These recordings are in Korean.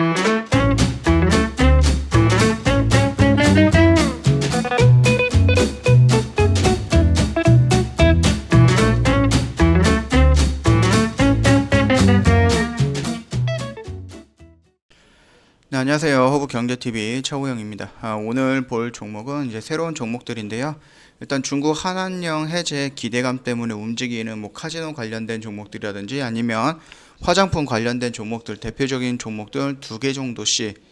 네, 안녕하세요. 허브경제TV 최호영입니다. 오늘 볼 종목은 이제 새로운 종목들인데요. 일단 중국 한한령 해제 기대감 때문에 움직이는 뭐 카지노 관련된 종목들이라든지 아니면 화장품 관련된 종목들, 대표적인 종목들 2개 정도씩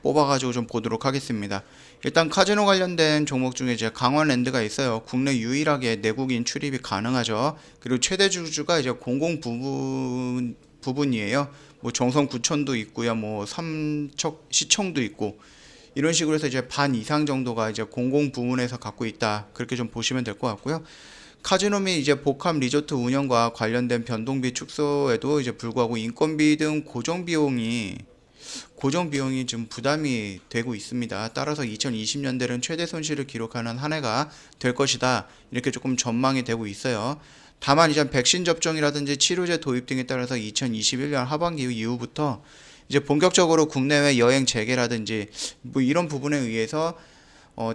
뽑아가지고 좀 보도록 하겠습니다. 일단 카지노 관련된 종목 중에 이제 강원랜드가 있어요. 국내 유일하게 내국인 출입이 가능하죠. 그리고 최대 주주가 이제 공공 부분이에요. 뭐 정성구청도 있고요, 뭐 삼척 시청도 있고 이런 식으로 해서 이제 반 이상 정도가 이제 공공 부문에서 갖고 있다, 그렇게 좀 보시면 될 것 같고요. 카지노 및 이제 복합 리조트 운영과 관련된 변동비 축소에도 이제 불구하고 인건비 등 고정 비용이 좀 부담이 되고 있습니다. 따라서 2020년대는 최대 손실을 기록하는 한 해가 될 것이다, 이렇게 조금 전망이 되고 있어요. 다만 이제 백신 접종이라든지 치료제 도입 등에 따라서 2021년 하반기 이후부터 이제 본격적으로 국내외 여행 재개라든지 뭐 이런 부분에 의해서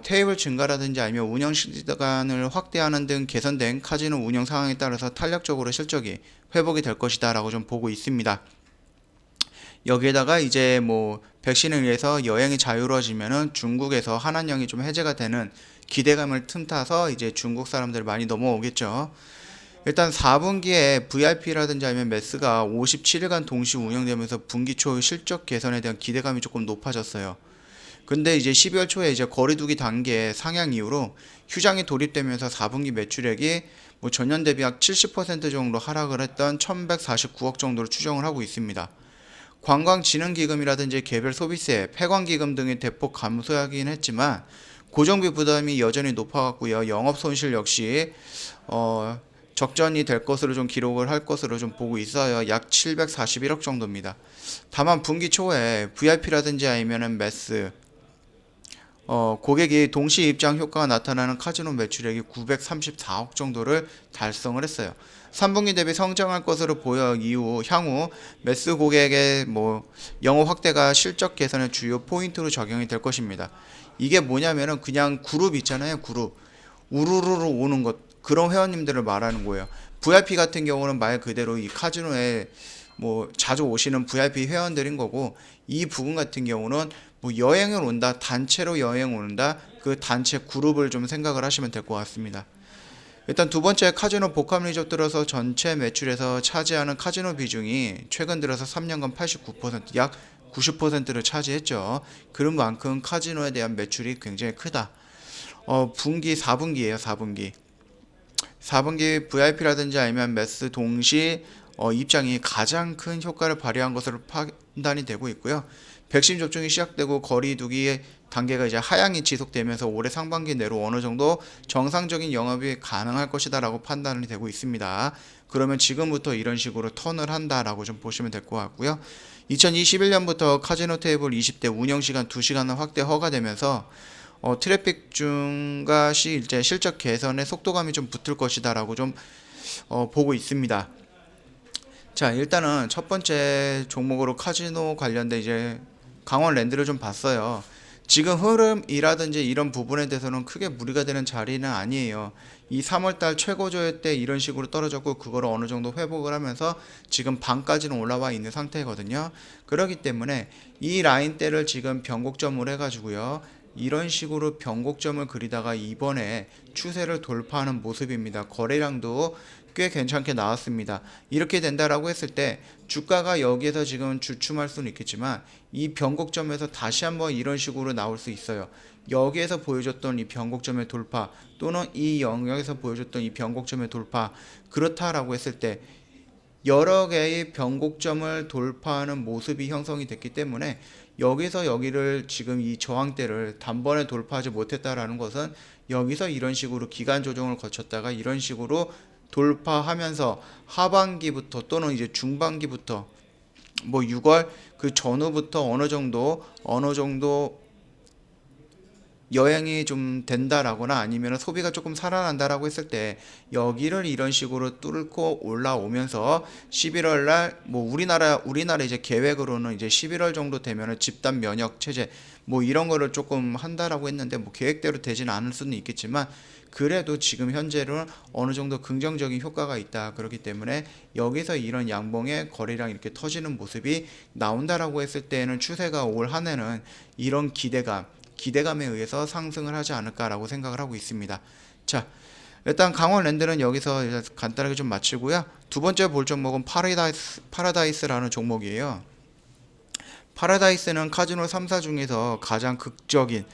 테이블 증가라든지 아니면 운영 시간을 확대하는 등 개선된 카지노 운영 상황에 따라서 탄력적으로 실적이 회복이 될 것이다 라고 좀 보고 있습니다. 여기에다가 이제 뭐 백신에 의해서 여행이 자유로워지면은 중국에서 한한령이 좀 해제가 되는 기대감을 틈타서 이제 중국 사람들 많이 넘어오겠죠. 일단 4분기에 VIP라든지 아니면 매스가 57일간 동시 운영되면서 분기 초 실적 개선에 대한 기대감이 조금 높아졌어요. 근데 이제 12월 초에 이제 거리두기 단계 상향 이후로 휴장이 도입되면서 4분기 매출액이 뭐 전년 대비 약 70% 정도 하락을 했던 1149억 정도로 추정을 하고 있습니다. 관광진흥기금이라든지 개별 소비세, 폐광기금 등이 대폭 감소하긴 했지만 고정비 부담이 여전히 높아갔고요. 영업 손실 역시 적전이 될 것으로 좀 기록을 할 것으로 좀 보고 있어요. 약 741억 정도입니다. 다만 분기 초에 VIP라든지 아니면은 매스, 고객이 동시 입장 효과가 나타나는 카지노 매출액이 934억 정도를 달성을 했어요. 3분기 대비 성장할 것으로 보여 향후 매스 고객의 뭐 영업 확대가 실적 개선의 주요 포인트로 적용이 될 것입니다. 이게 뭐냐면은 그냥 그룹 있잖아요. 그룹 우르르르 오는 것, 그런 회원님들을 말하는 거예요. VIP 같은 경우는 말 그대로 이 카지노에 뭐 자주 오시는 VIP 회원들인 거고, 이 부분 같은 경우는 뭐 여행을 온다, 단체로 여행 온다, 그 단체 그룹을 좀 생각을 하시면 될 것 같습니다. 일단 두 번째, 카지노 복합 리조트로서 전체 매출에서 차지하는 카지노 비중이 최근 들어서 3년간 89%, 약 90%를 차지했죠. 그런 만큼 카지노에 대한 매출이 굉장히 크다. 분기 4분기예요. 4분기 VIP라든지 아니면 매스 동시 입장이 가장 큰 효과를 발휘한 것으로 판단이 되고 있고요. 백신 접종이 시작되고 거리두기 단계가 이제 하향이 지속되면서 올해 상반기 내로 어느 정도 정상적인 영업이 가능할 것이다 라고 판단이 되고 있습니다. 그러면 지금부터 이런 식으로 턴을 한다라고 좀 보시면 될 것 같고요. 2021년부터 카지노 테이블 20대 운영시간 2시간을 확대 허가되면서 트래픽 증가 시 이제 실적 개선의 속도감이 좀 붙을 것이다 라고 좀 보고 있습니다. 자, 일단은 첫 번째 종목으로 카지노 관련된 이제 강원랜드를 좀 봤어요. 지금 흐름이라든지 이런 부분에 대해서는 크게 무리가 되는 자리는 아니에요. 이 3월달 최고조회 때 이런 식으로 떨어졌고 그거를 어느 정도 회복을 하면서 지금 반까지는 올라와 있는 상태거든요. 그렇기 때문에 이 라인대를 지금 변곡점을 해가지고요, 이런 식으로 변곡점을 그리다가 이번에 추세를 돌파하는 모습입니다. 거래량도 꽤 괜찮게 나왔습니다. 이렇게 된다라고 했을 때 주가가 여기에서 지금 주춤할 수는 있겠지만 이 변곡점에서 다시 한번 이런 식으로 나올 수 있어요. 여기에서 보여줬던 이 변곡점의 돌파, 또는 이 영역에서 보여줬던 이 변곡점의 돌파, 그렇다라고 했을 때 여러 개의 변곡점을 돌파하는 모습이 형성이 됐기 때문에 여기서 여기를 지금 이 저항대를 단번에 돌파하지 못했다라는 것은 여기서 이런 식으로 기간 조정을 거쳤다가 이런 식으로 돌파하면서 하반기부터 또는 이제 중반기부터 뭐 6월 그 전후부터 어느 정도 여행이 좀 된다라거나 아니면 소비가 조금 살아난다라고 했을 때 여기를 이런 식으로 뚫고 올라오면서 11월 날 뭐 우리나라 이제 계획으로는 이제 11월 정도 되면은 집단 면역 체제 뭐 이런 거를 조금 한다라고 했는데 뭐 계획대로 되지는 않을 수는 있겠지만 그래도 지금 현재로는 어느 정도 긍정적인 효과가 있다. 그렇기 때문에 여기서 이런 양봉의 거래량 이렇게 터지는 모습이 나온다라고 했을 때는 추세가 올 한 해는 이런 기대감에 의해서 상승을 하지 않을까라고 생각을 하고 있습니다. 자, 일단 강원랜드는 여기서 간단하게 좀 마치고요. 두 번째 볼 종목은 파라다이스라는 종목이에요. 파라다이스는 카지노 3사 중에서 가장 극적인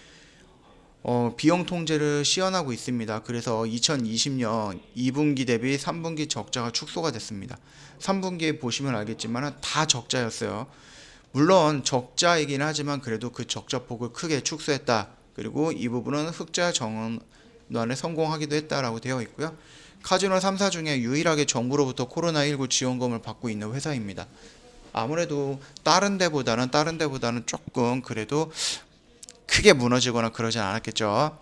비용 통제를 시연하고 있습니다. 그래서 2020년 2분기 대비 3분기 적자가 축소가 됐습니다. 3분기에 보시면 알겠지만 다 적자였어요. 물론 적자이긴 하지만 그래도 그 적자폭을 크게 축소했다. 그리고 이 부분은 흑자 전환에 성공하기도 했다라고 되어 있고요. 카지노 3사 중에 유일하게 정부로부터 코로나19 지원금을 받고 있는 회사입니다. 아무래도 다른 데보다는 조금 그래도 크게 무너지거나 그러진 않았겠죠.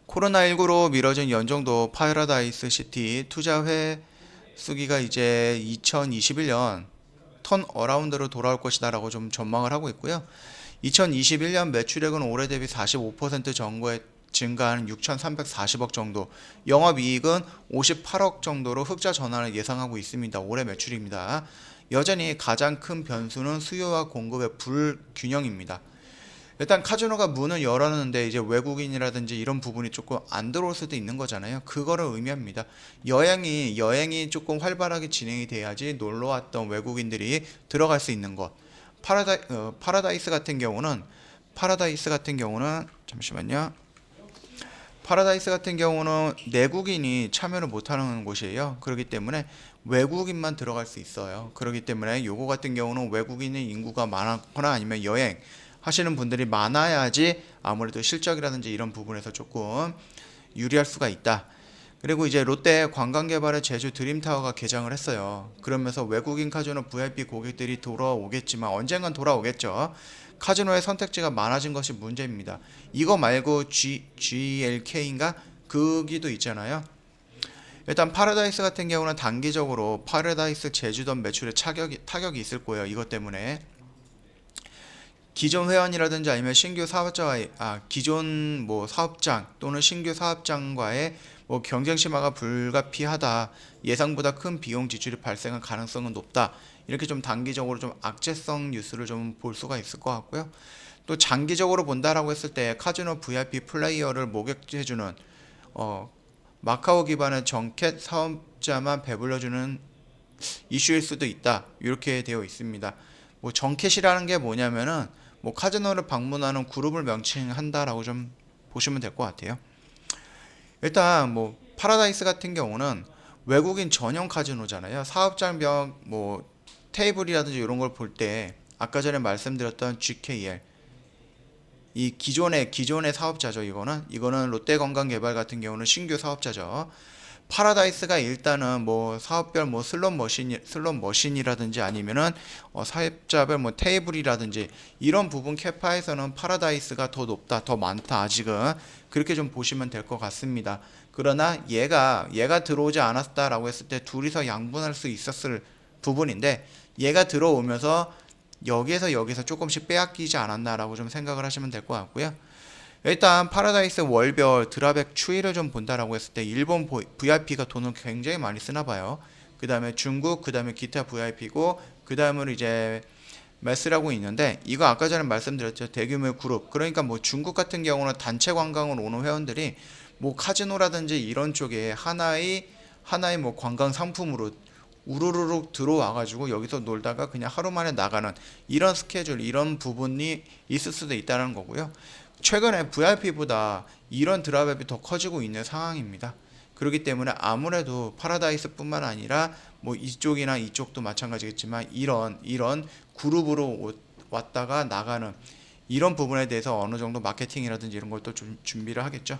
코로나19로 미뤄진 연정도 파라다이스 시티 투자 회수기가 이제 2021년 턴 어라운드로 돌아올 것이다 라고 좀 전망을 하고 있고요. 2021년 매출액은 올해 대비 45% 증가한 6,340억 정도, 영업이익은 58억 정도로 흑자 전환을 예상하고 있습니다. 올해 매출입니다. 여전히 가장 큰 변수는 수요와 공급의 불균형입니다. 일단 카지노가 문을 열었는데 이제 외국인이라든지 이런 부분이 조금 안 들어올 수도 있는 거잖아요. 그거를 의미합니다. 여행이 조금 활발하게 진행이 돼야지 놀러 왔던 외국인들이 들어갈 수 있는 것. 파라다이스 같은 경우는 잠시만요. 파라다이스 같은 경우는 내국인이 참여를 못하는 곳이에요. 그렇기 때문에 외국인만 들어갈 수 있어요. 그렇기 때문에 요거 같은 경우는 외국인의 인구가 많거나 아니면 여행 하시는 분들이 많아야지 아무래도 실적이라든지 이런 부분에서 조금 유리할 수가 있다. 그리고 이제 롯데 관광개발의 제주 드림타워가 개장을 했어요. 그러면서 외국인 카지노 VIP 고객들이 돌아오겠지만 언젠간 돌아오겠죠. 카지노의 선택지가 많아진 것이 문제입니다. 이거 말고 GLK인가? 그기도 있잖아요. 일단 파라다이스 같은 경우는 단기적으로 파라다이스 제주도 매출에 타격이 있을 거예요. 이것 때문에. 기존 회원이라든지 아니면 신규 사업자와의 기존 뭐 사업장 또는 신규 사업장과의 뭐 경쟁 심화가 불가피하다. 예상보다 큰 비용 지출이 발생할 가능성은 높다. 이렇게 좀 단기적으로 좀 악재성 뉴스를 좀 볼 수가 있을 것 같고요. 또 장기적으로 본다라고 했을 때 카지노 VIP 플레이어를 목격해주는 마카오 기반의 정켓 사업자만 배불려주는 이슈일 수도 있다. 이렇게 되어 있습니다. 뭐 정켓이라는 게 뭐냐면은 뭐 카지노를 방문하는 그룹을 명칭한다라고 좀 보시면 될 것 같아요. 일단 뭐 파라다이스 같은 경우는 외국인 전용 카지노잖아요. 사업장별 뭐 테이블이라든지 이런 걸 볼 때 아까 전에 말씀드렸던 GKL 이 기존의 사업자죠. 이거는 롯데관광개발 같은 경우는 신규 사업자죠. 파라다이스가 일단은 뭐 사업별 뭐 슬롯 머신이라든지 아니면은 사업자별 뭐 테이블이라든지 이런 부분 캐파에서는 파라다이스가 더 높다, 더 많다. 아직은 그렇게 좀 보시면 될 것 같습니다. 그러나 얘가 들어오지 않았다라고 했을 때 둘이서 양분할 수 있었을 부분인데 얘가 들어오면서 여기서 조금씩 빼앗기지 않았나라고 좀 생각을 하시면 될 것 같고요. 일단 파라다이스 월별 드랍액 추이를 좀 본다라고 했을 때 일본 VIP가 돈을 굉장히 많이 쓰나 봐요. 그 다음에 중국, 그 다음에 기타 VIP고 그 다음으로 이제 메스라고 있는데 이거 아까 전에 말씀드렸죠. 대규모 그룹. 그러니까 뭐 중국 같은 경우는 단체 관광으로 오는 회원들이 뭐 카지노라든지 이런 쪽에 하나의 뭐 관광 상품으로 우르르륵 들어와가지고 여기서 놀다가 그냥 하루 만에 나가는 이런 스케줄, 이런 부분이 있을 수도 있다는 거고요. 최근에 VIP보다 이런 드랍앱이 더 커지고 있는 상황입니다. 그렇기 때문에 아무래도 파라다이스뿐만 아니라 뭐 이쪽이나 이쪽도 마찬가지겠지만 이런 그룹으로 왔다가 나가는 이런 부분에 대해서 어느 정도 마케팅이라든지 이런 걸 또 좀 준비를 하겠죠.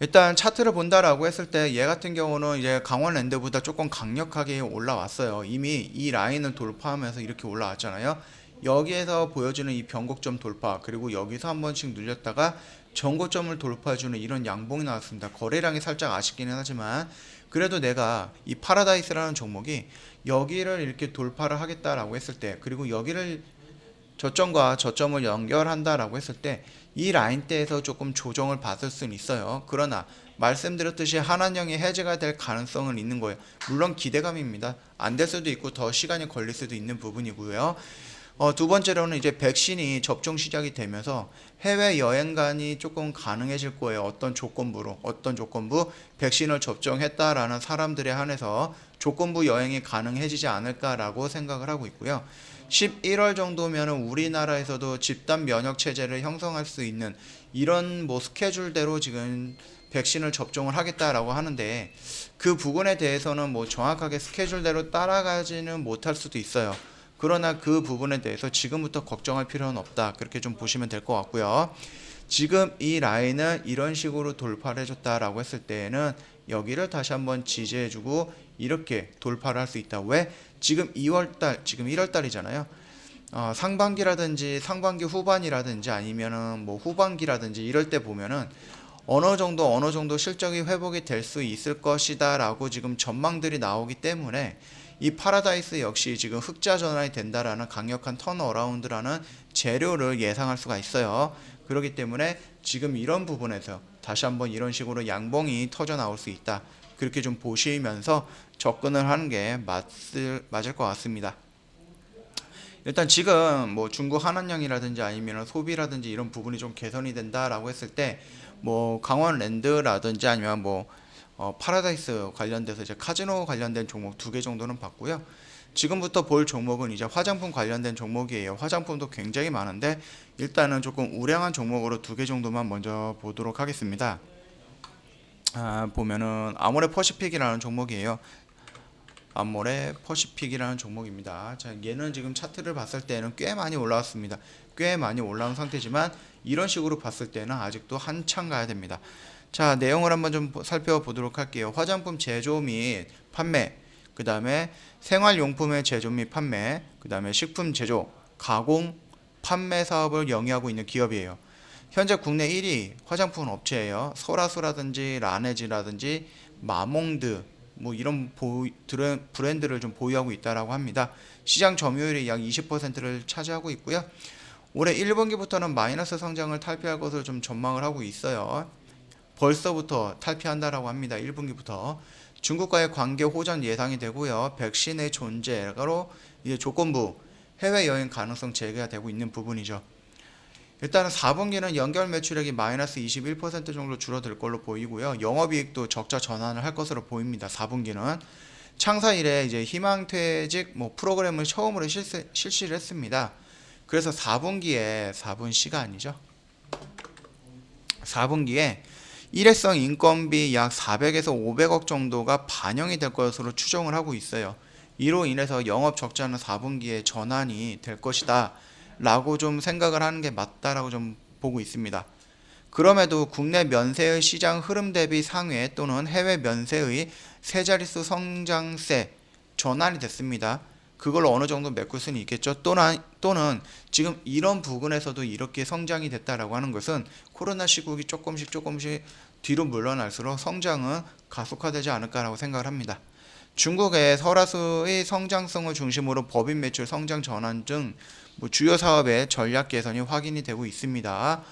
일단 차트를 본다라고 했을 때 얘 같은 경우는 이제 강원랜드보다 조금 강력하게 올라왔어요. 이미 이 라인을 돌파하면서 이렇게 올라왔잖아요. 여기에서 보여주는 이 변곡점 돌파, 그리고 여기서 한 번씩 눌렸다가 전고점을 돌파해주는 이런 양봉이 나왔습니다. 거래량이 살짝 아쉽기는 하지만 그래도 내가 이 파라다이스라는 종목이 여기를 이렇게 돌파를 하겠다라고 했을 때, 그리고 여기를 저점과 저점을 연결한다라고 했을 때 이 라인대에서 조금 조정을 받을 수는 있어요. 그러나 말씀드렸듯이 하나형이 해제가 될 가능성은 있는 거예요. 물론 기대감입니다. 안 될 수도 있고 더 시간이 걸릴 수도 있는 부분이고요. 두 번째로는 이제 백신이 접종 시작이 되면서 해외 여행간이 조금 가능해질 거예요. 어떤 조건부 백신을 접종했다라는 사람들에 한해서 조건부 여행이 가능해지지 않을까라고 생각을 하고 있고요. 11월 정도면 우리나라에서도 집단 면역 체제를 형성할 수 있는 이런 뭐 스케줄대로 지금 백신을 접종을 하겠다라고 하는데, 그 부분에 대해서는 뭐 정확하게 스케줄대로 따라가지는 못할 수도 있어요. 그러나 그 부분에 대해서 지금부터 걱정할 필요는 없다, 그렇게 좀 보시면 될 것 같고요. 지금 이 라인을 이런 식으로 돌파를 해줬다라고 했을 때에는 여기를 다시 한번 지지해주고 이렇게 돌파를 할 수 있다. 왜? 지금 2월달, 지금 1월달이잖아요. 상반기라든지 상반기 후반이라든지 아니면은 뭐 후반기라든지 이럴 때 보면은 어느 정도 실적이 회복이 될 수 있을 것이다 라고 지금 전망들이 나오기 때문에 이 파라다이스 역시 지금 흑자 전환이 된다라는 강력한 턴어라운드라는 재료를 예상할 수가 있어요. 그렇기 때문에 지금 이런 부분에서 다시 한번 이런 식으로 양봉이 터져 나올 수 있다, 그렇게 좀 보시면서 접근을 하는 게 맞을 것 같습니다. 일단 지금 뭐 중국 한한령이라든지 아니면 소비라든지 이런 부분이 좀 개선이 된다라고 했을 때 뭐 강원랜드라든지 아니면 뭐 파라다이스 관련돼서 이제 카지노 관련된 종목 2개 정도는 봤고요. 지금부터 볼 종목은 이제 화장품 관련된 종목이에요. 화장품도 굉장히 많은데 일단은 조금 우량한 종목으로 2개 정도만 먼저 보도록 하겠습니다. 보면은 아모레 퍼시픽이라는 종목이에요. 아모레 퍼시픽이라는 종목입니다. 자, 얘는 지금 차트를 봤을 때는 꽤 많이 올라왔습니다. 꽤 많이 올라온 상태지만 이런 식으로 봤을 때는 아직도 한참 가야 됩니다. 자, 내용을 한번 좀 살펴보도록 할게요. 화장품 제조 및 판매, 그 다음에 생활용품의 제조 및 판매, 그 다음에 식품 제조, 가공, 판매 사업을 영위하고 있는 기업이에요. 현재 국내 1위 화장품 업체예요. 소라소라든지 라네즈라든지 마몽드 뭐 이런 브랜드를 좀 보유하고 있다라고 합니다. 시장 점유율이 약 20%를 차지하고 있고요. 올해 1분기부터는 마이너스 성장을 탈피할 것을 좀 전망을 하고 있어요. 벌써부터 탈피한다라고 합니다. 1분기부터. 중국과의 관계 호전 예상이 되고요. 백신의 존재로 이제 조건부 해외여행 가능성 제기가 되고 있는 부분이죠. 일단은 4분기는 연결 매출액이 마이너스 21% 정도 줄어들 걸로 보이고요. 영업이익도 적자 전환을 할 것으로 보입니다. 4분기는 창사 이래 이제 희망퇴직 뭐 프로그램을 처음으로 실시를 했습니다. 그래서 4분기가 아니죠. 4분기에 일회성 인건비 약 400에서 500억 정도가 반영이 될 것으로 추정을 하고 있어요. 이로 인해서 영업 적자는 4분기에 전환이 될 것이다 라고 좀 생각을 하는 게 맞다라고 좀 보고 있습니다. 그럼에도 국내 면세의 시장 흐름 대비 상회 또는 해외 면세의 세 자릿수 성장세 전환이 됐습니다. 그걸 어느 정도 메꿀 수는 있겠죠. 또는 지금 이런 부분에서도 이렇게 성장이 됐다라고 하는 것은 코로나 시국이 조금씩 뒤로 물러날수록 성장은 가속화되지 않을까라고 생각을 합니다. 중국의 설화수의 성장성을 중심으로 법인 매출 성장 전환 등 뭐 주요 사업의 전략 개선이 확인이 되고 있습니다.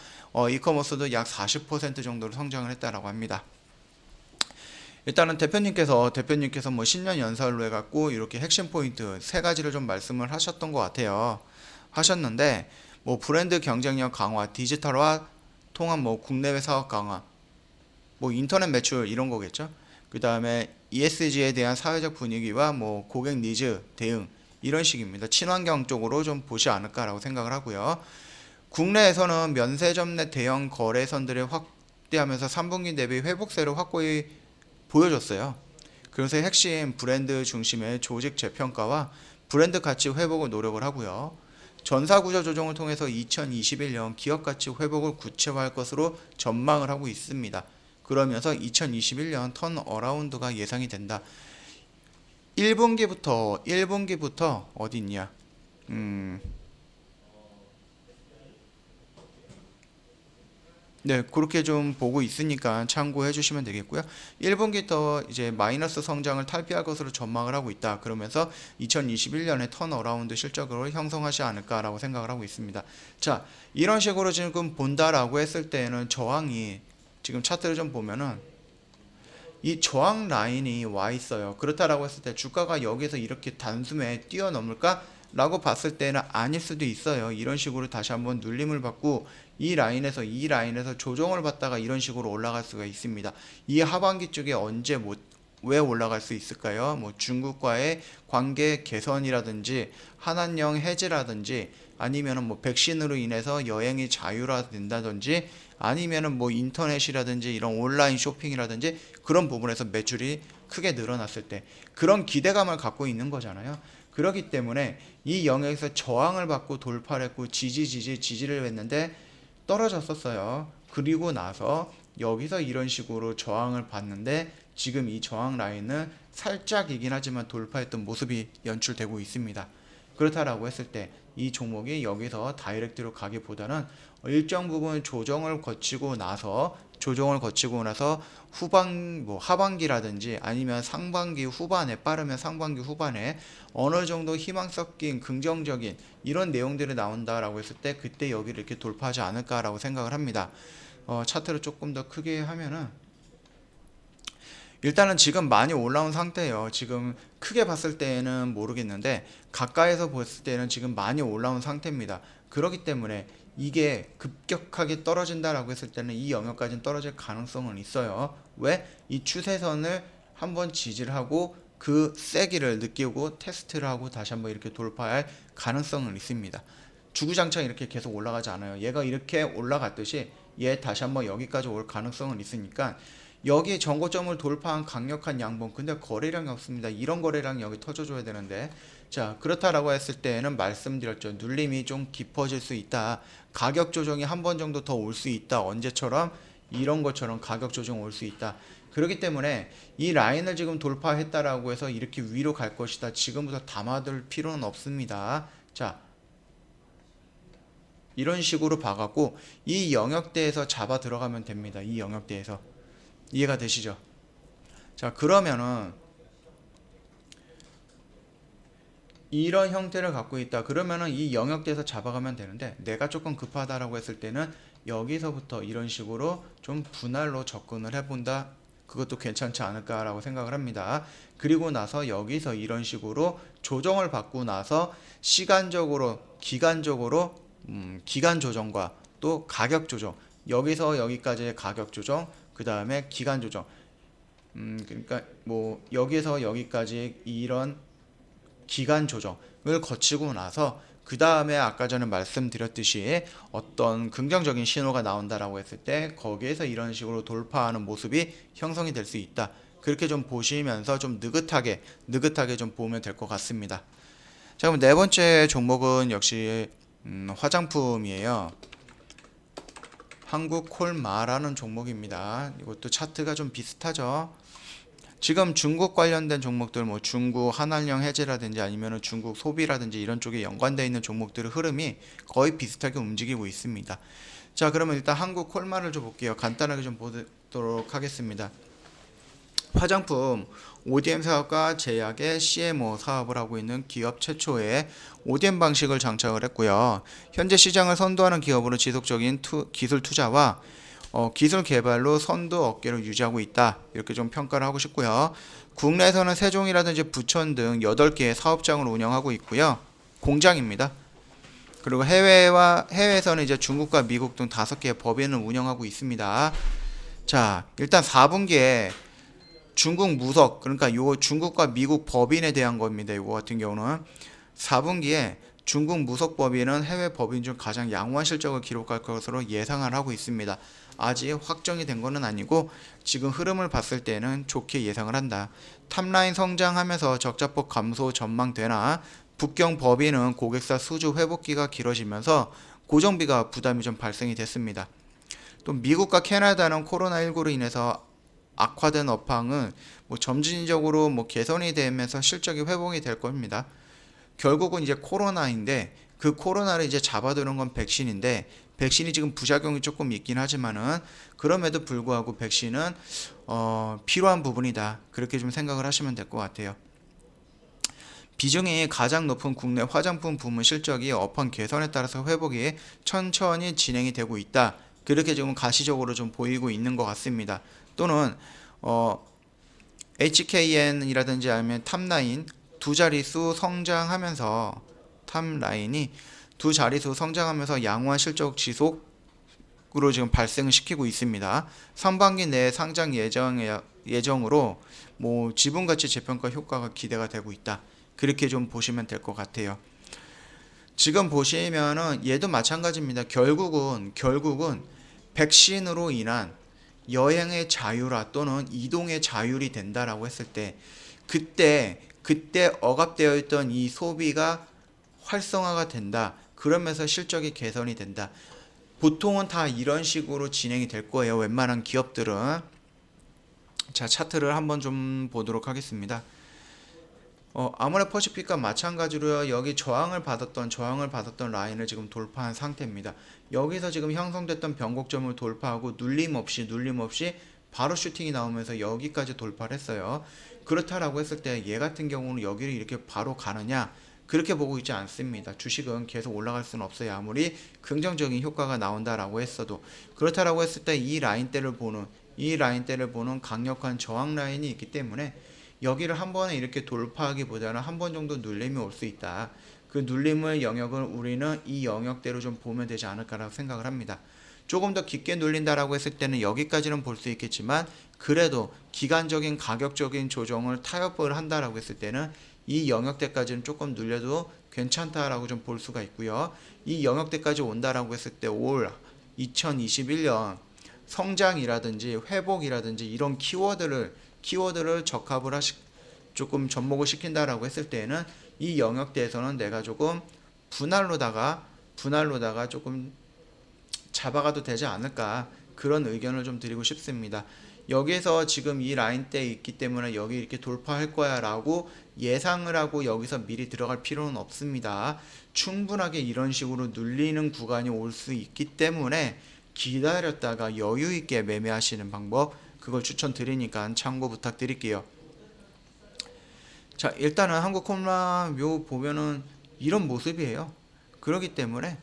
이커머스도 약 40% 정도로 성장을 했다라고 합니다. 일단은 대표님께서 뭐 신년 연설로 해갖고 이렇게 핵심 포인트 3가지를 좀 말씀을 하셨던 것 같아요. 하셨는데 뭐 브랜드 경쟁력 강화, 디지털화, 통합 뭐 국내외 사업 강화, 뭐 인터넷 매출 이런 거겠죠. 그 다음에 ESG에 대한 사회적 분위기와 뭐 고객 니즈 대응 이런 식입니다. 친환경 쪽으로 좀 보지 않을까라고 생각을 하고요. 국내에서는 면세점 내 대형 거래선들을 확대하면서 3분기 대비 회복세를 확고히 보여줬어요. 그래서 핵심 브랜드 중심의 조직 재평가와 브랜드 가치 회복을 노력을 하고요. 전사구조 조정을 통해서 2021년 기업 가치 회복을 구체화할 것으로 전망을 하고 있습니다. 그러면서 2021년 턴어라운드가 예상이 된다. 1분기부터 어디 있냐? 네, 그렇게 좀 보고 있으니까 참고해 주시면 되겠고요. 1분기부터 이제 마이너스 성장을 탈피할 것으로 전망을 하고 있다. 그러면서 2021년에 턴어라운드 실적으로 형성하지 않을까라고 생각을 하고 있습니다. 자, 이런 식으로 지금 본다라고 했을 때는 저항이 지금 차트를 좀 보면은 이 저항 라인이 와 있어요. 그렇다라고 했을 때 주가가 여기서 이렇게 단숨에 뛰어넘을까? 라고 봤을 때는 아닐 수도 있어요. 이런 식으로 다시 한번 눌림을 받고 이 라인에서 조정을 받다가 이런 식으로 올라갈 수가 있습니다. 이 하반기 쪽에 언제 왜 올라갈 수 있을까요? 뭐 중국과의 관계 개선이라든지 한한령 해제라든지 아니면은 뭐 백신으로 인해서 여행이 자유화된다든지 아니면은 뭐 인터넷이라든지 이런 온라인 쇼핑이라든지 그런 부분에서 매출이 크게 늘어났을 때 그런 기대감을 갖고 있는 거잖아요. 그렇기 때문에 이 영역에서 저항을 받고 돌파를 했고 지지를 했는데 떨어졌었어요. 그리고 나서 여기서 이런 식으로 저항을 받는데 지금 이 저항 라인은 살짝이긴 하지만 돌파했던 모습이 연출되고 있습니다. 그렇다라고 했을 때 이 종목이 여기서 다이렉트로 가기보다는 일정 부분 조정을 거치고 나서 하반기라든지 아니면 상반기 후반에 빠르면 상반기 후반에 어느 정도 희망 섞인 긍정적인 이런 내용들이 나온다라고 했을 때 그때 여기를 이렇게 돌파하지 않을까라고 생각을 합니다. 차트를 조금 더 크게 하면은 일단은 지금 많이 올라온 상태예요. 지금 크게 봤을 때는 모르겠는데 가까이서 봤을 때는 지금 많이 올라온 상태입니다. 그렇기 때문에 이게 급격하게 떨어진다라고 했을 때는 이 영역까지는 떨어질 가능성은 있어요. 왜? 이 추세선을 한번 지지를 하고 그 세기를 느끼고 테스트를 하고 다시 한번 이렇게 돌파할 가능성은 있습니다. 주구장창 이렇게 계속 올라가지 않아요. 얘가 이렇게 올라갔듯이 얘 다시 한번 여기까지 올 가능성은 있으니까 여기 전고점을 돌파한 강력한 양봉 근데 거래량이 없습니다. 이런 거래량이 여기 터져줘야 되는데 자 그렇다라고 했을 때는 말씀드렸죠. 눌림이 좀 깊어질 수 있다. 가격 조정이 한 번 정도 더 올 수 있다. 언제처럼 이런 것처럼 가격 조정 올 수 있다. 그렇기 때문에 이 라인을 지금 돌파했다라고 해서 이렇게 위로 갈 것이다. 지금부터 담아둘 필요는 없습니다. 자 이런 식으로 봐갖고 이 영역대에서 잡아 들어가면 됩니다. 이 영역대에서 이해가 되시죠? 자 그러면은 이런 형태를 갖고 있다. 그러면은 이 영역대에서 잡아가면 되는데 내가 조금 급하다라고 했을 때는 여기서부터 이런 식으로 좀 분할로 접근을 해본다. 그것도 괜찮지 않을까라고 생각을 합니다. 그리고 나서 여기서 이런 식으로 조정을 받고 나서 시간적으로 기간 조정과 또 가격 조정 여기서 여기까지의 가격 조정 그 다음에 기간 조정 그러니까 뭐 여기서 여기까지 이런 기간 조정을 거치고 나서 그 다음에 아까 전에 말씀드렸듯이 어떤 긍정적인 신호가 나온다라고 했을 때 거기에서 이런 식으로 돌파하는 모습이 형성이 될 수 있다. 그렇게 좀 보시면서 좀 느긋하게 좀 보면 될 것 같습니다. 자 그럼 네 번째 종목은 역시 화장품이에요. 한국콜마라는 종목입니다. 이것도 차트가 좀 비슷하죠. 지금 중국 관련된 종목들 뭐 중국 한한령 해제라든지 아니면 중국 소비라든지 이런 쪽에 연관되어 있는 종목들의 흐름이 거의 비슷하게 움직이고 있습니다. 자 그러면 일단 한국콜마를 좀 볼게요. 간단하게 좀 보도록 하겠습니다. 화장품 ODM 사업과 제약의 CMO 사업을 하고 있는 기업 최초의 ODM 방식을 장착을 했고요. 현재 시장을 선도하는 기업으로 지속적인 기술 투자와 기술 개발로 선도 업계를 유지하고 있다. 이렇게 좀 평가를 하고 싶고요. 국내에서는 세종이라든지 부천 등 8개의 사업장을 운영하고 있고요. 공장입니다. 그리고 해외에서는 이제 중국과 미국 등 5개의 법인을 운영하고 있습니다. 자, 일단 4분기에 중국 무석 그러니까 요 중국과 미국 법인에 대한 겁니다. 이거 같은 경우는 4분기에 중국 무석 법인은 해외 법인 중 가장 양호한 실적을 기록할 것으로 예상을 하고 있습니다. 아직 확정이 된 것은 아니고 지금 흐름을 봤을 때는 좋게 예상을 한다. 탑라인 성장하면서 적자폭 감소 전망되나 북경 법인은 고객사 수주 회복기가 길어지면서 고정비가 부담이 좀 발생이 됐습니다. 또 미국과 캐나다는 코로나19로 인해서 악화된 업황은 점진적으로 개선이 되면서 실적이 회복이 될 겁니다. 결국은 이제 코로나인데 그 코로나를 이제 잡아두는 건 백신인데 백신이 지금 부작용이 조금 있긴 하지만은 그럼에도 불구하고 백신은 필요한 부분이다. 그렇게 좀 생각을 하시면 될 것 같아요. 비중이 가장 높은 국내 화장품 부문 실적이 업황 개선에 따라서 회복이 천천히 진행이 되고 있다. 그렇게 지금 가시적으로 좀 보이고 있는 것 같습니다. 또는 HKN이라든지 아니면 탑라인 두 자릿수 성장하면서 탑라인이 두 자릿수 성장하면서 양호한 실적 지속으로 지금 발생을 시키고 있습니다. 상반기 내에 상장 예정으로 뭐 지분가치 재평가 효과가 기대가 되고 있다. 그렇게 좀 보시면 될 것 같아요. 지금 보시면은 얘도 마찬가지입니다. 결국은 백신으로 인한 여행의 자유라 또는 이동의 자율이 된다라고 했을 때 그때 억압되어 있던 이 소비가 활성화가 된다. 그러면서 실적이 개선이 된다. 보통은 다 이런 식으로 진행이 될 거예요. 웬만한 기업들은. 자, 차트를 한번 좀 보도록 하겠습니다. 아모레퍼시픽과 마찬가지로요. 여기 저항을 받았던 라인을 지금 돌파한 상태입니다. 여기서 지금 형성됐던 변곡점을 돌파하고 눌림 없이 바로 슈팅이 나오면서 여기까지 돌파를 했어요. 그렇다라고 했을 때 얘 같은 경우는 여기를 이렇게 바로 가느냐? 그렇게 보고 있지 않습니다. 주식은 계속 올라갈 수는 없어요. 아무리 긍정적인 효과가 나온다라고 했어도. 그렇다라고 했을 때 이 라인대를 보는 강력한 저항 라인이 있기 때문에 여기를 한 번에 이렇게 돌파하기보다는 한 번 정도 눌림이 올 수 있다. 그 눌림의 영역을 우리는 이 영역대로 좀 보면 되지 않을까라고 생각을 합니다. 조금 더 깊게 눌린다라고 했을 때는 여기까지는 볼 수 있겠지만 그래도 기간적인 가격적인 조정을 타협을 한다라고 했을 때는 이 영역대까지는 조금 눌려도 괜찮다라고 좀 볼 수가 있고요. 이 영역대까지 온다라고 했을 때 올 2021년 성장이라든지 회복이라든지 이런 키워드를 적합을 조금 접목을 시킨다라고 했을 때는 이 영역대에서는 내가 조금 분할로다가 조금 잡아가도 되지 않을까 그런 의견을 좀 드리고 싶습니다. 여기에서 지금 이 라인대에 있기 때문에 여기 이렇게 돌파할 거야 라고 예상을 하고 여기서 미리 들어갈 필요는 없습니다. 충분하게 이런 식으로 눌리는 구간이 올 수 있기 때문에 기다렸다가 여유 있게 매매하시는 방법 그걸 추천드리니까 참고 부탁드릴게요. 자, 일단은 한국콜라 묘 보면은 이런 모습이에요. 그렇기 때문에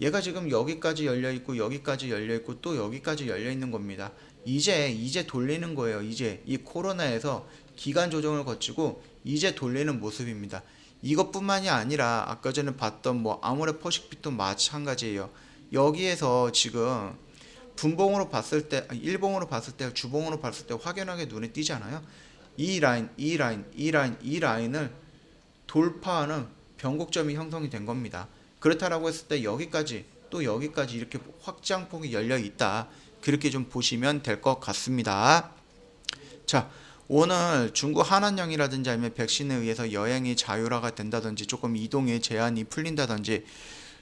얘가 지금 여기까지 열려있고 여기까지 열려있고 또 여기까지 열려있는 겁니다. 이제 돌리는 거예요. 이제 이 코로나에서 기간 조정을 거치고 이제 돌리는 모습입니다. 이것뿐만이 아니라 아까 전에 봤던 뭐 아모레퍼시픽도 마찬가지예요. 여기에서 지금 분봉으로 봤을 때, 일봉으로 봤을 때, 주봉으로 봤을 때 확연하게 눈에 띄잖아요. 이 라인을 돌파하는 변곡점이 형성이 된 겁니다. 그렇다라고 했을 때 여기까지 또 여기까지 이렇게 확장폭이 열려 있다. 그렇게 좀 보시면 될 것 같습니다. 자, 오늘 중국 한한령이라든지 아니면 백신에 의해서 여행이 자율화가 된다든지 조금 이동의 제한이 풀린다든지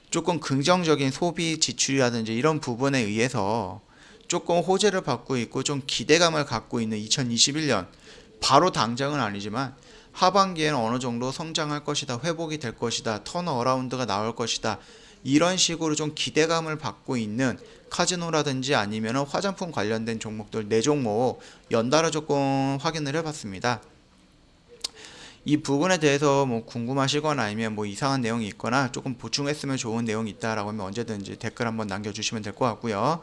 조금 긍정적인 소비 지출이라든지 이런 부분에 의해서 조금 호재를 받고 있고 좀 기대감을 갖고 있는 2021년 바로 당장은 아니지만 하반기에는 어느 정도 성장할 것이다, 회복이 될 것이다, 턴어라운드가 나올 것이다 이런 식으로 좀 기대감을 받고 있는 카지노라든지 아니면 화장품 관련된 종목들 4종목 연달아 조금 확인을 해봤습니다. 이 부분에 대해서 뭐 궁금하시거나 아니면 뭐 이상한 내용이 있거나 조금 보충했으면 좋은 내용이 있다라고 하면 언제든지 댓글 한번 남겨주시면 될 것 같고요.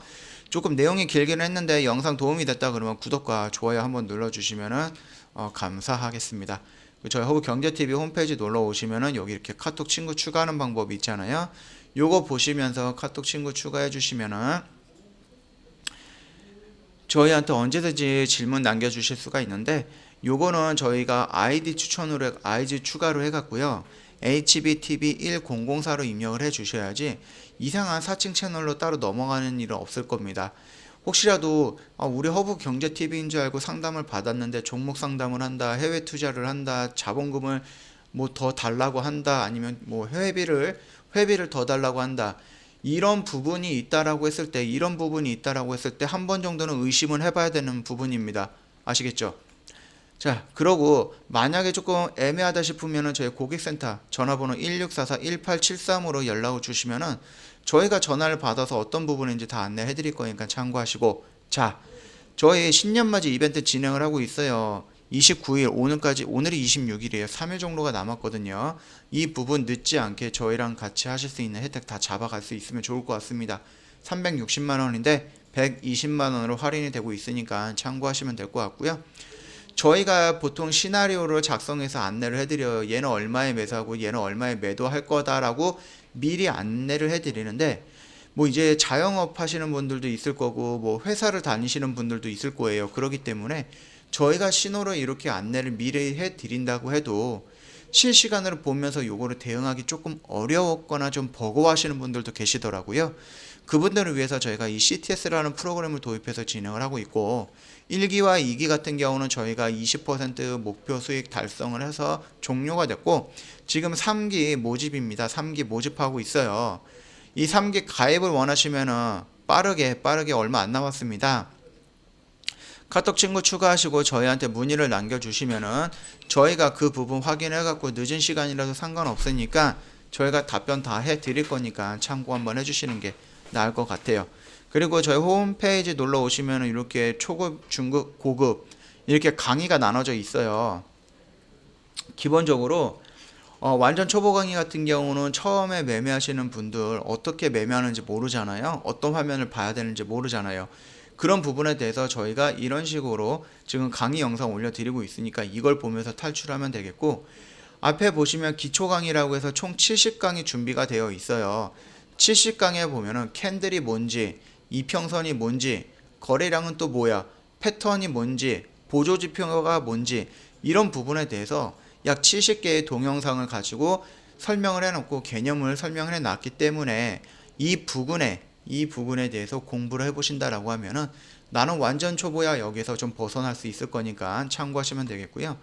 조금 내용이 길기는 했는데 영상 도움이 됐다 그러면 구독과 좋아요 한번 눌러주시면은 감사하겠습니다. 저희 허브경제TV 홈페이지 놀러 오시면은 여기 이렇게 카톡 친구 추가하는 방법이 있잖아요. 요거 보시면서 카톡 친구 추가해 주시면은 저희한테 언제든지 질문 남겨주실 수가 있는데 요거는 저희가 아이디 추가로 해갖고요. HBTV1004로 입력을 해 주셔야지 이상한 사칭 채널로 따로 넘어가는 일은 없을 겁니다. 혹시라도 우리 허브경제TV인 줄 알고 상담을 받았는데 종목 상담을 한다, 해외 투자를 한다, 자본금을 뭐 더 달라고 한다, 아니면 뭐 회비를 더 달라고 한다. 이런 부분이 있다라고 했을 때 한 번 정도는 의심을 해봐야 되는 부분입니다. 아시겠죠? 자, 그러고 만약에 조금 애매하다 싶으면은 저희 고객센터 전화번호 1644-1873으로 연락을 주시면은 저희가 전화를 받아서 어떤 부분인지 다 안내해 드릴 거니까 참고하시고. 자, 저희 신년맞이 이벤트 진행을 하고 있어요. 29일, 오늘이 26일이에요. 3일 정도가 남았거든요. 이 부분 늦지 않게 저희랑 같이 하실 수 있는 혜택 다 잡아갈 수 있으면 좋을 것 같습니다. 360만 원인데 120만 원으로 할인이 되고 있으니까 참고하시면 될 것 같고요. 저희가 보통 시나리오를 작성해서 안내를 해드려요. 얘는 얼마에 매수하고 얘는 얼마에 매도할 거다라고 미리 안내를 해드리는데, 뭐 이제 자영업 하시는 분들도 있을 거고 뭐 회사를 다니시는 분들도 있을 거예요. 그렇기 때문에 저희가 신호를 이렇게 안내를 미리 해드린다고 해도 실시간으로 보면서 요거를 대응하기 조금 어려웠거나 좀 버거워하시는 분들도 계시더라고요. 그분들을 위해서 저희가 이 CTS라는 프로그램을 도입해서 진행을 하고 있고, 1기와 2기 같은 경우는 저희가 20% 목표 수익 달성을 해서 종료가 됐고, 지금 3기 모집입니다. 3기 모집하고 있어요. 이 3기 가입을 원하시면은 빠르게 얼마 안 남았습니다. 카톡 친구 추가하시고 저희한테 문의를 남겨주시면은 저희가 그 부분 확인해갖고 늦은 시간이라도 상관없으니까 저희가 답변 다 해드릴 거니까 참고 한번 해주시는 게 나을 것 같아요. 그리고 저희 홈페이지 놀러 오시면은 이렇게 초급, 중급, 고급 이렇게 강의가 나눠져 있어요. 기본적으로 완전 초보 강의 같은 경우는 처음에 매매하시는 분들 어떻게 매매하는지 모르잖아요. 어떤 화면을 봐야 되는지 모르잖아요. 그런 부분에 대해서 저희가 이런 식으로 지금 강의 영상 올려드리고 있으니까 이걸 보면서 탈출하면 되겠고, 앞에 보시면 기초 강의라고 해서 총 70강이 준비가 되어 있어요. 70강에 보면은 캔들이 뭔지, 이평선이 뭔지, 거래량은 또 뭐야, 패턴이 뭔지, 보조지표가 뭔지, 이런 부분에 대해서 약 70개의 동영상을 가지고 설명을 해놓고 개념을 설명을 해놨기 때문에 이 부분에 대해서 공부를 해보신다라고 하면은 나는 완전 초보야, 여기서 좀 벗어날 수 있을 거니까 참고하시면 되겠고요.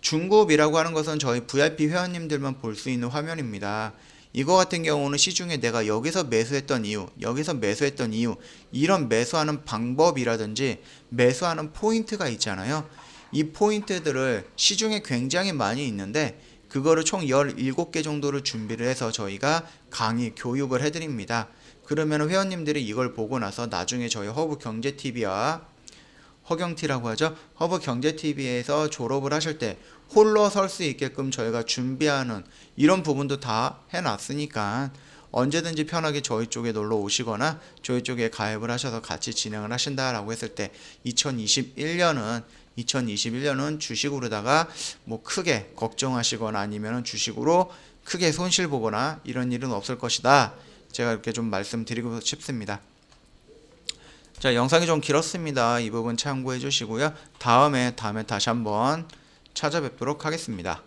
중급이라고 하는 것은 저희 VIP 회원님들만 볼 수 있는 화면입니다. 이거 같은 경우는 시중에 내가 여기서 매수했던 이유, 여기서 매수했던 이유, 이런 매수하는 방법이라든지 매수하는 포인트가 있잖아요. 이 포인트들을 시중에 굉장히 많이 있는데 그거를 총 17개 정도를 준비를 해서 저희가 강의, 교육을 해드립니다. 그러면 회원님들이 이걸 보고 나서 나중에 저희 허브경제TV와 허경T라고 하죠. 허브경제TV에서 졸업을 하실 때 홀로 설 수 있게끔 저희가 준비하는 이런 부분도 다 해놨으니까 언제든지 편하게 저희 쪽에 놀러 오시거나 저희 쪽에 가입을 하셔서 같이 진행을 하신다라고 했을 때 2021년은 주식으로다가 뭐 크게 걱정하시거나 아니면 주식으로 크게 손실 보거나 이런 일은 없을 것이다. 제가 이렇게 좀 말씀드리고 싶습니다. 자, 영상이 좀 길었습니다. 이 부분 참고해 주시고요. 다음에 다시 한번 찾아뵙도록 하겠습니다.